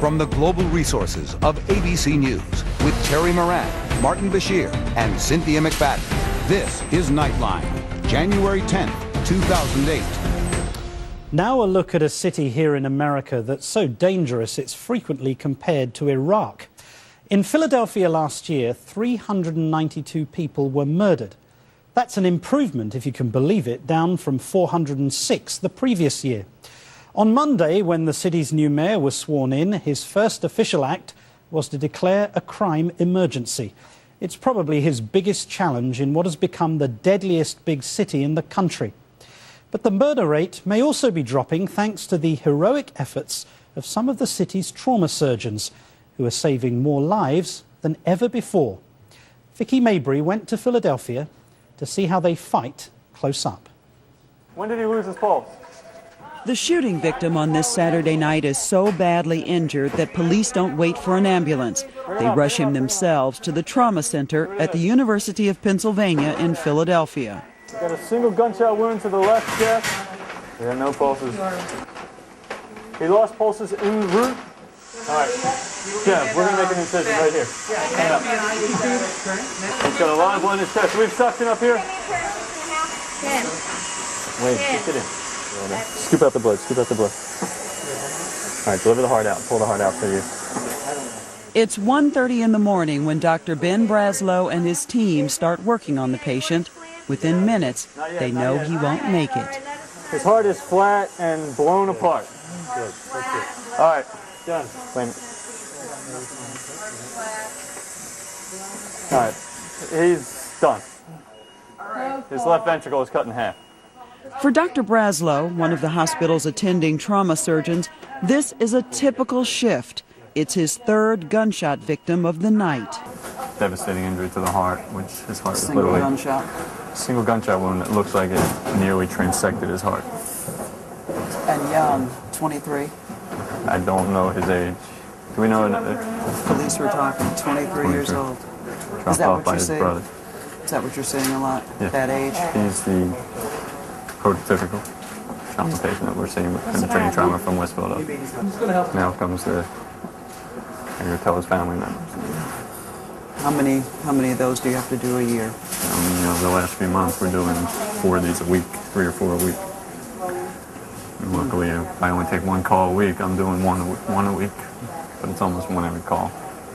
From the global resources of ABC News with Terry Moran, Martin Bashir, and Cynthia McFadden, this is Nightline, January 10th, 2008. Now a look at a city here in America that's so dangerous it's frequently compared to Iraq. In Philadelphia last year, 392 people were murdered. That's an improvement, if you can believe it, down from 406 the previous year. On Monday, when the city's new mayor was sworn in, his first official act was to declare a crime emergency. It's probably his biggest challenge in what has become the deadliest big city in the country. But the murder rate may also be dropping thanks to the heroic efforts of some of the city's trauma surgeons, who are saving more lives than ever before. Vicky Mabry went to Philadelphia to see how they fight close up. When did he lose his pulse? The shooting victim on this Saturday night is so badly injured that police don't wait for an ambulance. They rush him themselves to the trauma center at the University of Pennsylvania in Philadelphia. We got a single gunshot wound to the left chest. We have no pulses. He lost pulses en route. All right. Yeah, we're going to make an incision right here. Hang up. He's got a lot of blood in his chest. We've suction up here. Wait, get it in. Scoop out the blood, scoop out the blood. All right, deliver the heart out, pull the heart out for you. It's 1:30 in the morning when Dr. Ben Braslow and his team start working on the patient. Within minutes, they know he won't make it. His heart is flat and blown apart. Good, that's it. All right, done. Wait a minute. All right, he's done. His left ventricle is cut in half. For Dr. Braslow, one of the hospital's attending trauma surgeons, this is a typical shift. It's his third gunshot victim of the night. Devastating injury to the heart, which his heart is Single literally... Single gunshot wound that looks like it nearly transected his heart. And young, 23. I don't know his age. Do we know another? Police were talking 23 years old. Dropped off by his brother. Is that what you're seeing a lot, yeah. That age? He's the prototypical trauma patient that we're seeing with penetrating trauma from West Philadelphia. Now comes the, I'm going to tell his family members. How many of those do you have to do a year? The last few months we're doing 4 of these a week, 3 or 4 a week. And luckily, if I only take 1 call a week, I'm doing one a week, but it's almost 1 every call.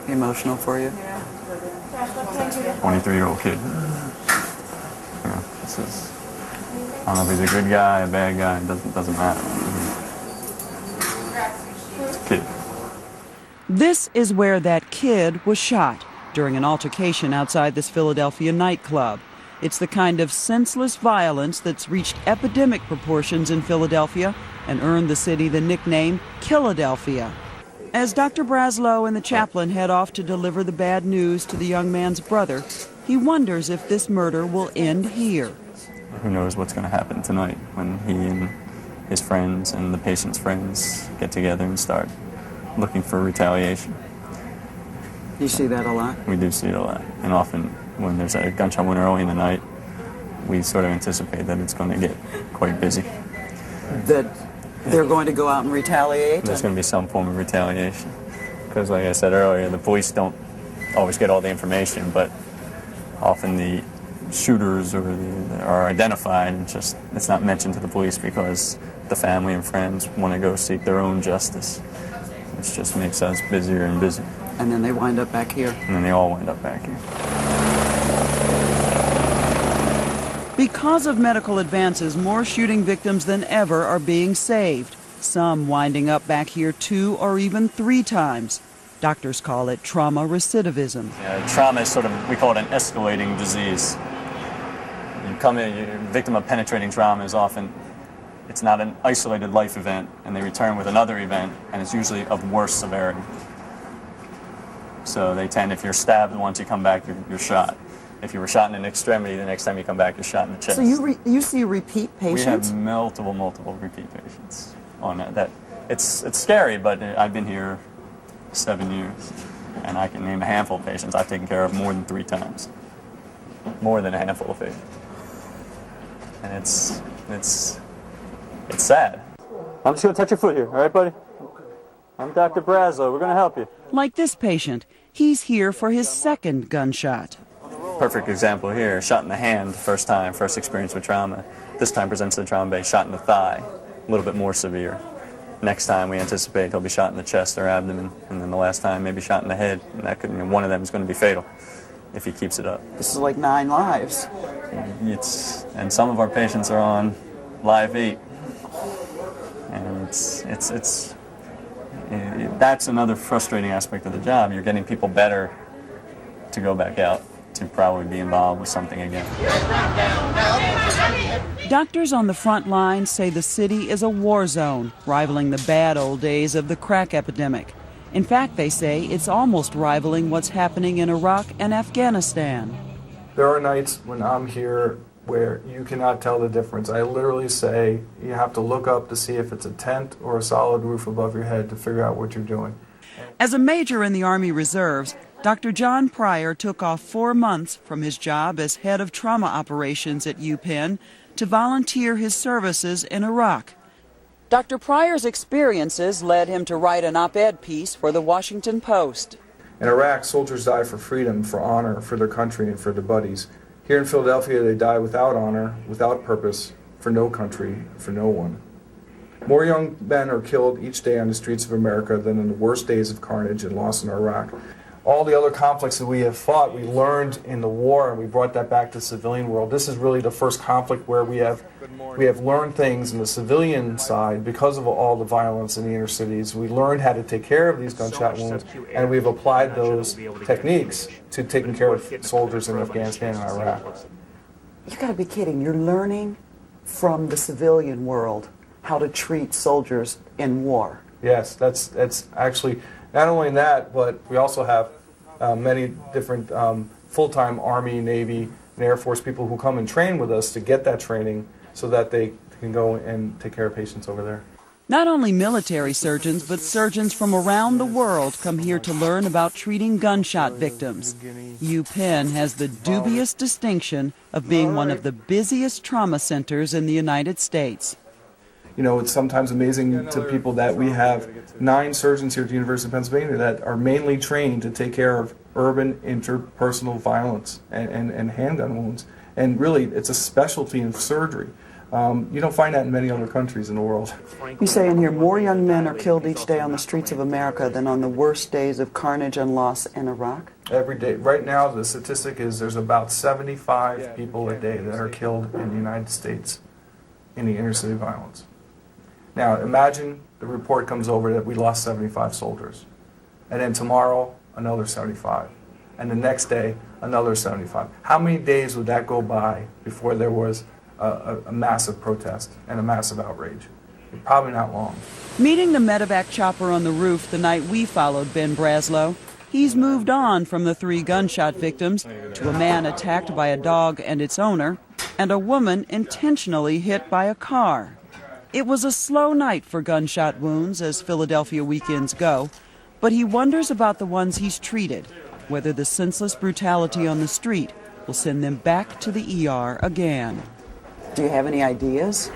Emotional for you? 23-year-old kid. This is, I don't know if he's a good guy, a bad guy, it doesn't matter. It's a kid. This is where that kid was shot during an altercation outside this Philadelphia nightclub. It's the kind of senseless violence that's reached epidemic proportions in Philadelphia and earned the city the nickname Killadelphia. As Dr. Braslow and the chaplain head off to deliver the bad news to the young man's brother, he wonders if this murder will end here. Who knows what's going to happen tonight when he and his friends and the patient's friends get together and start looking for retaliation. You see that a lot? We do see it a lot. And often when there's a gunshot wound early in the night, we sort of anticipate that it's going to get quite busy. That they're going to go out and retaliate? There's going to be some form of retaliation. Because like I said earlier, the police don't always get all the information, but often the shooters are identified and just it's not mentioned to the police because the family and friends want to go seek their own justice, which just makes us busier and busier. And then they wind up back here. And then they all wind up back here. Because of medical advances, more shooting victims than ever are being saved, some winding up back here 2 or even 3 times. Doctors call it trauma recidivism. Trauma is sort of, we call it an escalating disease. You come in, you're a victim of penetrating trauma is often, it's not an isolated life event, and they return with another event, and it's usually of worse severity. So they tend, if you're stabbed once you come back, you're shot. If you were shot in an extremity, the next time you come back, you're shot in the chest. So you see repeat patients? We have multiple repeat patients on that. It's scary, but I've been here 7 years, and I can name a handful of patients I've taken care of more than 3 times. More than a handful of patients. And it's sad. I'm just going to touch your foot here, all right, buddy? All I'm Dr. Brazzo. We're going to help you. Like this patient, he's here for his second gunshot. Perfect example here. Shot in the hand, first time, first experience with trauma. This time presents the trauma base, shot in the thigh, a little bit more severe. Next time we anticipate he'll be shot in the chest or abdomen, and then the last time maybe shot in the head, and that could, one of them is going to be fatal if he keeps it up. This is like 9 lives. And some of our patients are on live 8, and that's another frustrating aspect of the job. You're getting people better to go back out to probably be involved with something again. Doctors on the front lines say the city is a war zone, rivaling the bad old days of the crack epidemic. In fact, they say it's almost rivaling what's happening in Iraq and Afghanistan. There are nights when I'm here where you cannot tell the difference. I literally say you have to look up to see if it's a tent or a solid roof above your head to figure out what you're doing. As a major in the Army Reserves, Dr. John Pryor took off 4 months from his job as head of trauma operations at UPenn to volunteer his services in Iraq. Dr. Pryor's experiences led him to write an op-ed piece for the Washington Post. In Iraq, soldiers die for freedom, for honor, for their country, and for their buddies. Here in Philadelphia, they die without honor, without purpose, for no country, for no one. More young men are killed each day on the streets of America than in the worst days of carnage and loss in Iraq. All the other conflicts that we have fought, we learned in the war, and we brought that back to the civilian world. This is really the first conflict where we have learned things in the civilian side because of all the violence in the inner cities. We learned how to take care of these gunshot wounds, and we've applied those techniques to taking care of soldiers in Afghanistan and Iraq. You got to be kidding. You're learning from the civilian world how to treat soldiers in war. Yes, that's actually not only that, but we also have many different full-time Army, Navy, and Air Force people who come and train with us to get that training so that they can go and take care of patients over there. Not only military surgeons, but surgeons from around the world come here to learn about treating gunshot victims. UPenn has the dubious distinction of being one of the busiest trauma centers in the United States. You know, it's sometimes amazing to people that we have 9 surgeons here at the University of Pennsylvania that are mainly trained to take care of urban interpersonal violence and handgun wounds. And really, it's a specialty in surgery. You don't find that in many other countries in the world. You say in here more young men are killed each day on the streets of America than on the worst days of carnage and loss in Iraq? Every day. Right now, the statistic is there's about 75 people a day that are killed in the United States in the inner city violence. Now, imagine the report comes over that we lost 75 soldiers. And then tomorrow, another 75. And the next day, another 75. How many days would that go by before there was a massive protest and a massive outrage? Probably not long. Meeting the medevac chopper on the roof the night we followed Ben Braslow, he's moved on from the 3 gunshot victims to a man attacked by a dog and its owner, and a woman intentionally hit by a car. It was a slow night for gunshot wounds, as Philadelphia weekends go, but he wonders about the ones he's treated, whether the senseless brutality on the street will send them back to the ER again. Do you have any ideas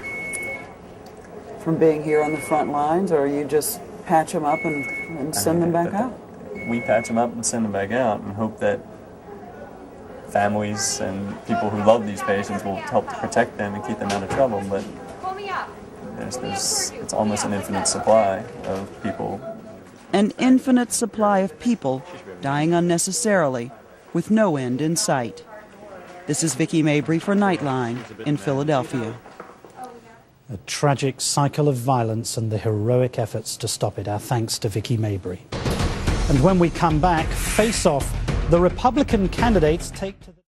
from being here on the front lines, or you just patch them up and send them back out? We patch them up and send them back out and hope that families and people who love these patients will help to protect them and keep them out of trouble. But it's almost an infinite supply of people. An infinite supply of people dying unnecessarily with no end in sight. This is Vicki Mabry for Nightline in Philadelphia. A tragic cycle of violence and the heroic efforts to stop it. Our thanks to Vicki Mabry. And when we come back, face off, the Republican candidates take to the